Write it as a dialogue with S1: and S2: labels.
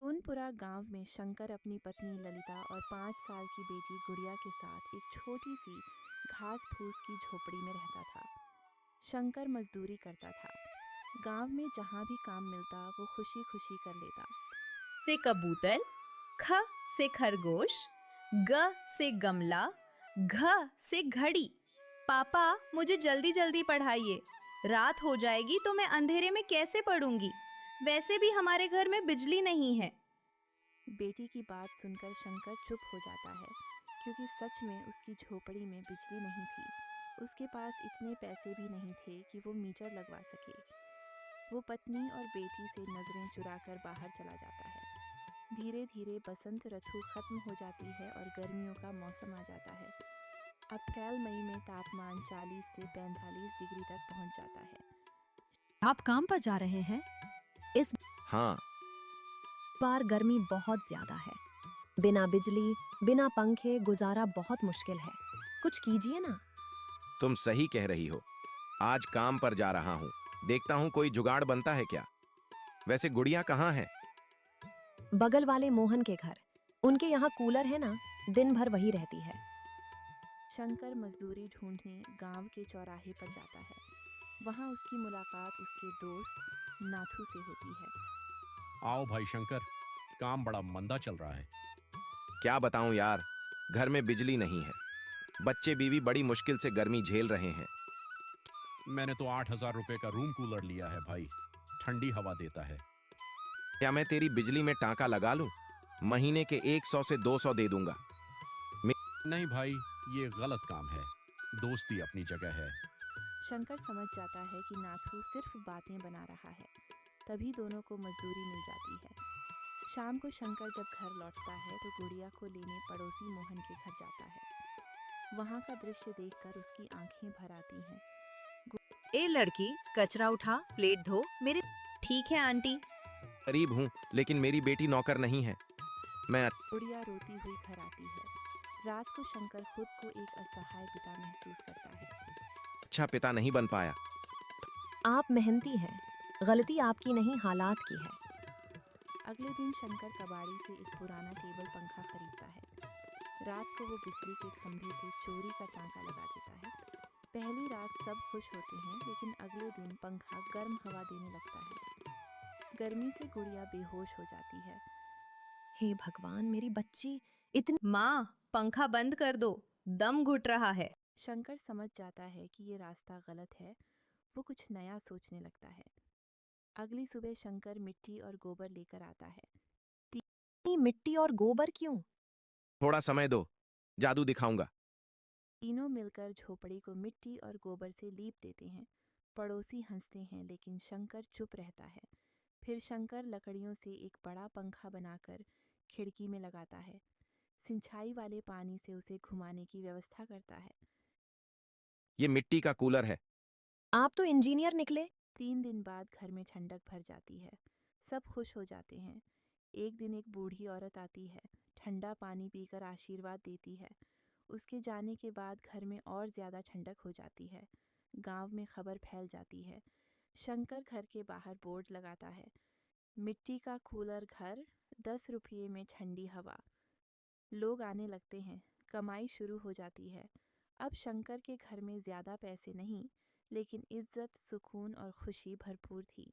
S1: सोनपुरा गांव में शंकर अपनी पत्नी ललिता और 5 साल की बेटी गुड़िया के साथ एक छोटी सी घास फूस की झोपड़ी में रहता था। शंकर मजदूरी करता था। गांव में जहां भी काम मिलता वो खुशी खुशी कर लेता।
S2: से कबूतर, ख से खरगोश, ग से गमला, घ से घड़ी। पापा, मुझे जल्दी जल्दी पढ़ाइए। रात हो जाएगी तो मैं अंधेरे में कैसे पढ़ूंगी? वैसे भी हमारे घर में बिजली नहीं है।
S1: बेटी की बात सुनकर शंकर चुप हो जाता है, क्योंकि सच में उसकी झोपड़ी में बिजली नहीं थी। उसके पास इतने पैसे भी नहीं थे कि वो मीटर लगवा सके। वो पत्नी और बेटी से नजरें चुराकर बाहर चला जाता है। धीरे धीरे बसंत ऋतु खत्म हो जाती है और गर्मियों का मौसम आ जाता है। अप्रैल मई में तापमान 40 से 45 डिग्री तक पहुंच जाता है।
S3: आप काम पर जा रहे हैं? इस
S4: हाँ,
S3: बार गर्मी बहुत ज्यादा है। बिना बिजली, बिना पंखे गुजारा बहुत मुश्किल है। कुछ कीजिए ना।
S4: तुम सही कह रही हो। आज काम पर जा रहा हूँ। देखता हूँ कोई जुगाड़ बनता है क्या। वैसे गुड़िया कहाँ है?
S3: बगल वाले मोहन के घर। उनके यहाँ कूलर है ना, दिन भर वही रहती है।
S1: शंकर मजदूरी ढूंढने गांव के चौराहे पर जाता है। वहां उसकी मुलाकात उसके दोस्त नाथू से होती है।
S5: आओ भाई शंकर, काम बड़ा मंदा चल रहा है।
S4: क्या बताऊं यार, घर में बिजली नहीं है। बच्चे बीवी बड़ी मुश्किल से गर्मी झेल रहे हैं।
S5: मैंने तो 8,000 रुपए का रूम कूलर लिया है भाई, ठंडी हवा देता है।
S4: क्या मैं तेरी बिजली में टांका लगा लूं? महीने के 100 से 200 दे दूंगा।
S5: नहीं भाई, ये गलत काम है। दोस्ती अपनी जगह है।
S1: शंकर समझ जाता है कि नाथू सिर्फ बातें बना रहा है। तभी दोनों को मजदूरी मिल जाती है। शाम को शंकर जब घर लौटता है तो गुड़िया को लेने पड़ोसी मोहन के घर जाता है। वहां का दृश्य देखकर उसकी आंखें भर आती हैं।
S2: ए लड़की, कचरा उठा, प्लेट धो मेरे। ठीक है आंटी।
S4: गरीब हूं, लेकिन मेरी बेटी नौकर नहीं है। मैं
S1: गुड़िया रोती हुई घर आती है। रात को शंकर खुद को एक असहाय पिता महसूस करता है।
S4: अच्छा पिता नहीं बन पाया।
S3: आप मेहनती हैं। गलती आपकी नहीं, हालात की है।
S1: अगले दिन शंकर कबाड़ी से एक पुराना टेबल पंखा खरीदता है। रात को वो बिजली के खंभे से चोरी का टांका लगा देता है। पहली रात सब खुश होते हैं, लेकिन अगले दिन पंखा गर्म हवा देने लगता है। गर्मी से गुड़िया बेहोश हो जाती है।
S3: हे भगवान, मेरी बच्ची इतनी।
S2: माँ, पंखा बंद कर दो, दम घुट रहा है।
S1: शंकर समझ जाता है कि ये रास्ता गलत है। वो कुछ नया सोचने लगता है। अगली सुबह शंकर मिट्टी और गोबर लेकर आता है।
S3: मिट्टी और गोबर क्यों?
S4: थोड़ा समय दो, जादू दिखाऊंगा।
S1: तीनों मिलकर झोपड़ी को मिट्टी और गोबर से लीप देते हैं। पड़ोसी हंसते हैं, लेकिन शंकर चुप रहता है। फिर शंकर लकड़ियों से एक बड़ा पंखा बनाकर खिड़की में लगाता है। सिंचाई वाले पानी से उसे घुमाने की व्यवस्था करता है।
S4: ये मिट्टी का कूलर है।
S3: आप तो इंजीनियर निकले।
S1: 3 दिन बाद घर में ठंडक भर जाती है। सब खुश हो जाते हैं। एक दिन एक बूढ़ी औरत आती है, ठंडा पानी पीकर आशीर्वाद देती है। उसके जाने के बाद घर में और ज़्यादा ठंडक हो जाती है। गांव में खबर फैल जाती है। शंकर घर के बाहर बोर्ड लगाता है, मिट्टी का कूलर घर, 10 रुपये में ठंडी हवा। लोग आने लगते हैं। कमाई शुरू हो जाती है। अब शंकर के घर में ज़्यादा पैसे नहीं, लेकिन इज्जत, सुकून और खुशी भरपूर थी।